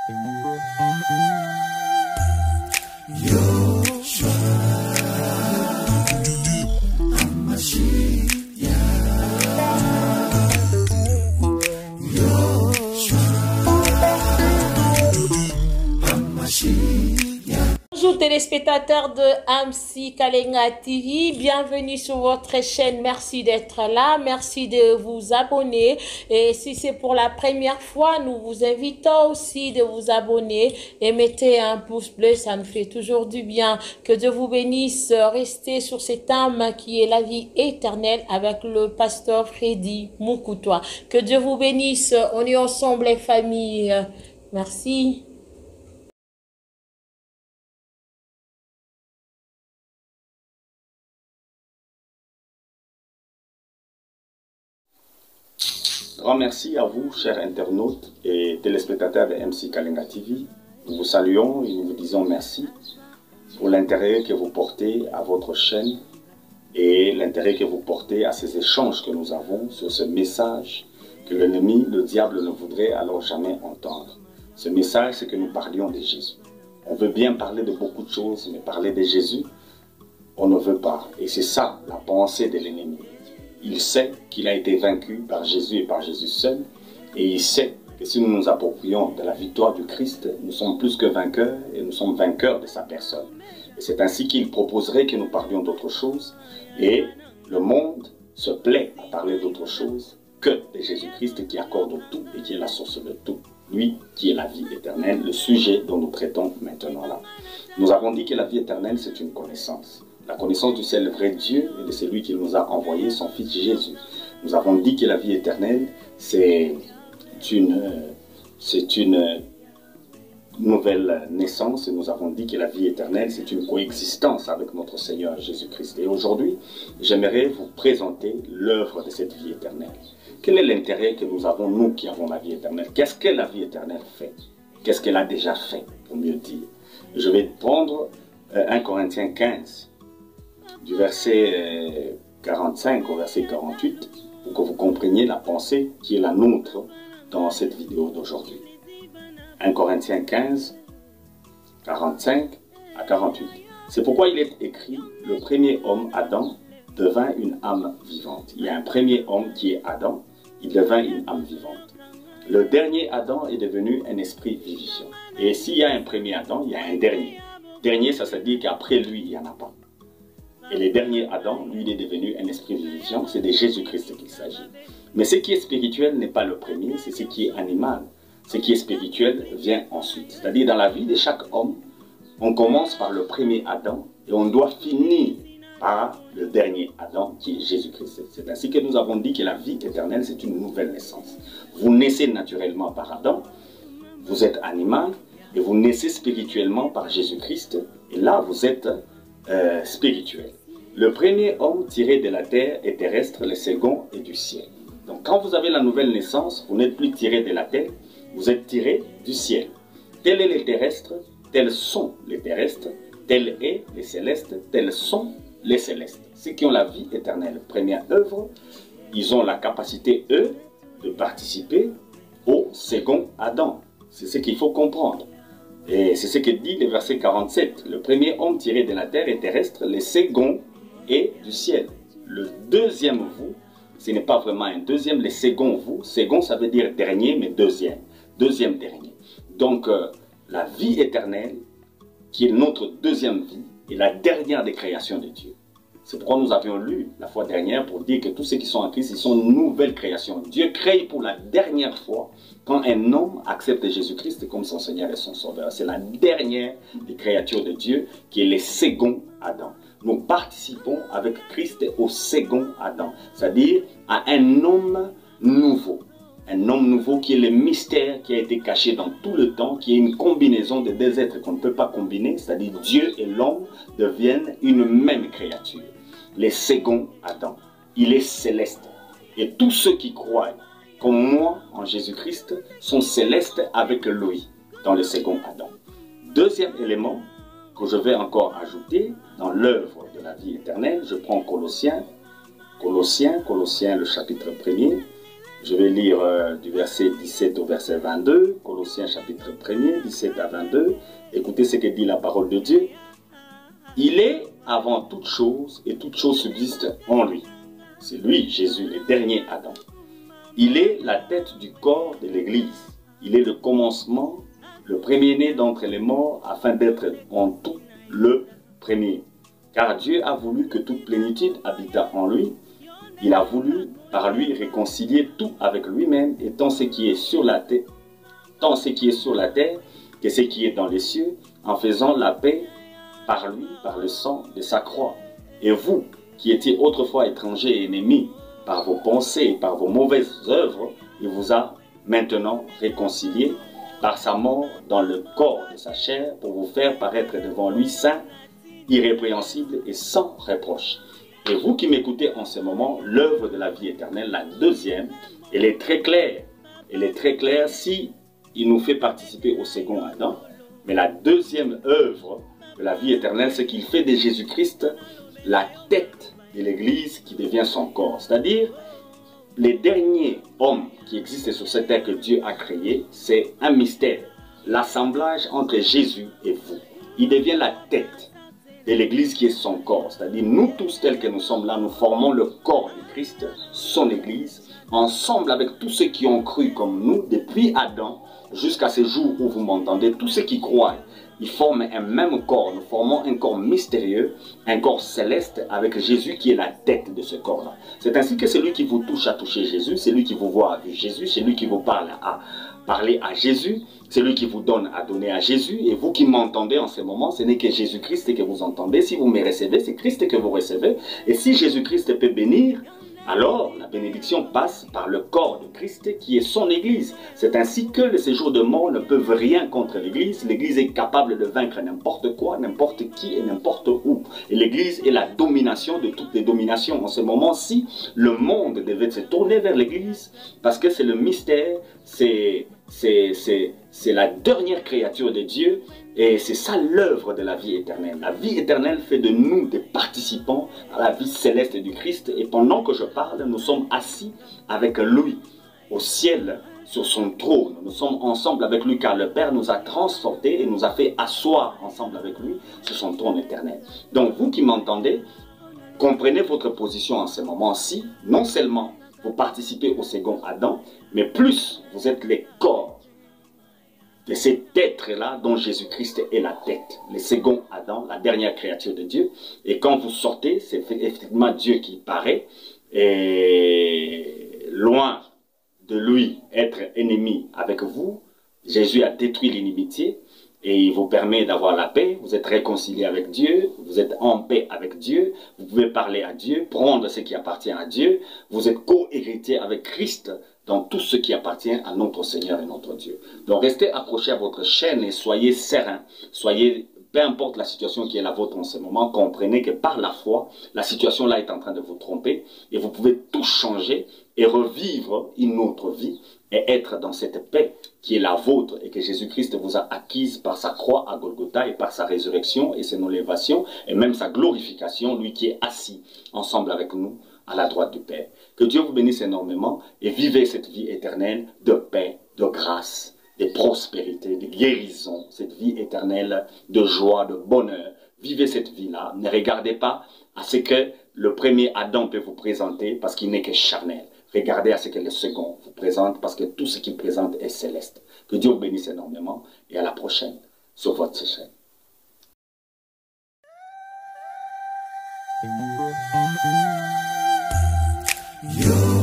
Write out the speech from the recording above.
Bonjour téléspectateurs de AMSI Kalenga TV, bienvenue sur votre chaîne, merci d'être là, merci de vous abonner et si c'est pour la première fois, nous vous invitons aussi de vous abonner et mettez un pouce bleu, ça nous fait toujours du bien. Que Dieu vous bénisse, restez sur cette âme qui est la vie éternelle avec le pasteur Freddy Moukoutoua. Que Dieu vous bénisse, on est ensemble les familles, merci. Grand merci à vous, chers internautes et téléspectateurs de AMSI Kalenga TV. Nous vous saluons et nous vous disons merci pour l'intérêt que vous portez à votre chaîne et l'intérêt que vous portez à ces échanges que nous avons sur ce message que l'ennemi, le diable, ne voudrait alors jamais entendre. Ce message, c'est que nous parlions de Jésus. On veut bien parler de beaucoup de choses, mais parler de Jésus, on ne veut pas. Et c'est ça la pensée de l'ennemi. Il sait qu'il a été vaincu par Jésus et par Jésus seul. Et il sait que si nous nous approprions de la victoire du Christ, nous sommes plus que vainqueurs et nous sommes vainqueurs de sa personne. Et c'est ainsi qu'il proposerait que nous parlions d'autre chose. Et le monde se plaît à parler d'autre chose que de Jésus-Christ qui accorde tout et qui est la source de tout. Lui qui est la vie éternelle, le sujet dont nous traitons maintenant là. Nous avons dit que la vie éternelle, c'est une connaissance. La connaissance du seul vrai Dieu et de celui qui nous a envoyé, son Fils Jésus. Nous avons dit que la vie éternelle, c'est une nouvelle naissance. Et nous avons dit que la vie éternelle, c'est une coexistence avec notre Seigneur Jésus-Christ. Et aujourd'hui, j'aimerais vous présenter l'œuvre de cette vie éternelle. Quel est l'intérêt que nous avons, nous qui avons la vie éternelle? Qu'est-ce que la vie éternelle fait? Qu'est-ce qu'elle a déjà fait, pour mieux dire? Je vais prendre 1 Corinthiens 15. Du verset 45 au verset 48, pour que vous compreniez la pensée qui est la nôtre dans cette vidéo d'aujourd'hui. 1 Corinthiens 15, 45 à 48. C'est pourquoi il est écrit, le premier homme, Adam, devint une âme vivante. Il y a un premier homme qui est Adam, il devint une âme vivante. Le dernier Adam est devenu un esprit vivifiant. Et s'il y a un premier Adam, il y a un dernier. Dernier, ça se dit qu'après lui, il n'y en a pas. Et le dernier Adam, lui, il est devenu un esprit vivifiant. C'est de Jésus-Christ qu'il s'agit. Mais ce qui est spirituel n'est pas le premier, c'est ce qui est animal. Ce qui est spirituel vient ensuite. C'est-à-dire, dans la vie de chaque homme, on commence par le premier Adam et on doit finir par le dernier Adam qui est Jésus-Christ. C'est ainsi que nous avons dit que la vie éternelle, c'est une nouvelle naissance. Vous naissez naturellement par Adam, vous êtes animal, et vous naissez spirituellement par Jésus-Christ, et là, vous êtes spirituel. Le premier homme tiré de la terre est terrestre, le second est du ciel. Donc quand vous avez la nouvelle naissance, vous n'êtes plus tiré de la terre, vous êtes tiré du ciel. Tel est les terrestres, tels sont les terrestres, tel est les célestes, tels sont les célestes. Ceux qui ont la vie éternelle, première œuvre, ils ont la capacité, eux, de participer au second Adam. C'est ce qu'il faut comprendre. Et c'est ce que dit le verset 47. Le premier homme tiré de la terre est terrestre, le second est du ciel. Le deuxième vous, ce n'est pas vraiment un deuxième, le second vous. Second, ça veut dire dernier, mais deuxième. Deuxième dernier. Donc, la vie éternelle, qui est notre deuxième vie, est la dernière des créations de Dieu. C'est pourquoi nous avions lu la fois dernière pour dire que tous ceux qui sont en Christ, ils sont une nouvelle création. Dieu crée pour la dernière fois quand un homme accepte Jésus-Christ comme son Seigneur et son Sauveur. C'est la dernière des créatures de Dieu qui est le second Adam. Nous participons avec Christ au second Adam, c'est-à-dire à un homme nouveau. Un homme nouveau qui est le mystère qui a été caché dans tout le temps, qui est une combinaison de deux êtres qu'on ne peut pas combiner, c'est-à-dire Dieu et l'homme deviennent une même créature. Le second Adam, il est céleste. Et tous ceux qui croient, comme moi en Jésus-Christ, sont célestes avec lui dans le second Adam. Deuxième élément que je vais encore ajouter dans l'œuvre de la vie éternelle, je prends Colossiens le chapitre 1er. Je vais lire du verset 17 au verset 22, Colossiens chapitre 1er, 17 à 22. Écoutez ce que dit la parole de Dieu. Il est avant toute chose et toute chose subsiste en lui. C'est lui, Jésus, le dernier Adam. Il est la tête du corps de l'Église. Il est le commencement, le premier-né d'entre les morts, afin d'être en tout le premier. Car Dieu a voulu que toute plénitude habitât en lui. Il a voulu par lui réconcilier tout avec lui-même, et tant ce qui est sur la terre, que ce qui est dans les cieux, en faisant la paix par lui, par le sang de sa croix. Et vous, qui étiez autrefois étrangers et ennemis par vos pensées et par vos mauvaises œuvres, il vous a maintenant réconciliés par sa mort dans le corps de sa chair, pour vous faire paraître devant lui saint, irrépréhensible et sans reproche. Et vous qui m'écoutez en ce moment, l'œuvre de la vie éternelle, la deuxième, elle est très claire. Elle est très claire si il nous fait participer au second Adam. Mais la deuxième œuvre de la vie éternelle, c'est qu'il fait de Jésus-Christ la tête de l'Église qui devient son corps. C'est-à-dire, les derniers hommes qui existent sur cette terre que Dieu a créé, c'est un mystère. L'assemblage entre Jésus et vous. Il devient la tête de l'Église qui est son corps. C'est-à-dire, nous tous tels que nous sommes là, nous formons le corps de Christ, son Église, ensemble avec tous ceux qui ont cru comme nous, depuis Adam jusqu'à ce jour où vous m'entendez, tous ceux qui croient. Ils forment un même corps. Nous formons un corps mystérieux, un corps céleste avec Jésus qui est la tête de ce corps-là. C'est ainsi que celui qui vous touche a touché Jésus, celui qui vous voit a vu Jésus, celui qui vous parle a parlé à Jésus, celui qui vous donne a donné à Jésus. Et vous qui m'entendez en ce moment, ce n'est que Jésus-Christ que vous entendez. Si vous me recevez, c'est Christ que vous recevez. Et si Jésus-Christ peut bénir, alors la bénédiction passe par le corps de Christ qui est son Église. C'est ainsi que les séjours de mort ne peuvent rien contre l'Église. L'Église est capable de vaincre n'importe quoi, n'importe qui et n'importe où. Et l'Église est la domination de toutes les dominations. En ce moment-ci, le monde devait se tourner vers l'Église parce que c'est le mystère, c'est la dernière créature de Dieu. Et c'est ça l'œuvre de la vie éternelle. La vie éternelle fait de nous des participants à la vie céleste du Christ. Et pendant que je parle, nous sommes assis avec lui au ciel sur son trône. Nous sommes ensemble avec lui car le Père nous a transportés et nous a fait asseoir ensemble avec lui sur son trône éternel. Donc vous qui m'entendez, comprenez votre position en ce moment-ci. Non seulement vous participez au second Adam, mais plus vous êtes les corps de cet être-là dont Jésus-Christ est la tête. Le second Adam, la dernière créature de Dieu. Et quand vous sortez, c'est effectivement Dieu qui paraît. Et loin de lui être ennemi avec vous, Jésus a détruit l'inimitié. Et il vous permet d'avoir la paix, vous êtes réconcilié avec Dieu, vous êtes en paix avec Dieu, vous pouvez parler à Dieu, prendre ce qui appartient à Dieu, vous êtes co-héritier avec Christ dans tout ce qui appartient à notre Seigneur et notre Dieu. Donc restez accrochés à votre chaîne et soyez sereins, soyez, peu importe la situation qui est la vôtre en ce moment, comprenez que par la foi, la situation là est en train de vous tromper et vous pouvez tout changer et revivre une autre vie et être dans cette paix qui est la vôtre et que Jésus-Christ vous a acquise par sa croix à Golgotha et par sa résurrection et son élévation et même sa glorification, lui qui est assis ensemble avec nous à la droite du Père. Que Dieu vous bénisse énormément et vivez cette vie éternelle de paix, de grâce, de prospérité, de guérison, cette vie éternelle de joie, de bonheur. Vivez cette vie-là. Ne regardez pas à ce que le premier Adam peut vous présenter parce qu'il n'est que charnel. Regardez à ce que le second vous présente parce que tout ce qu'il présente est céleste. Que Dieu vous bénisse énormément et à la prochaine sur votre chaîne. Yo.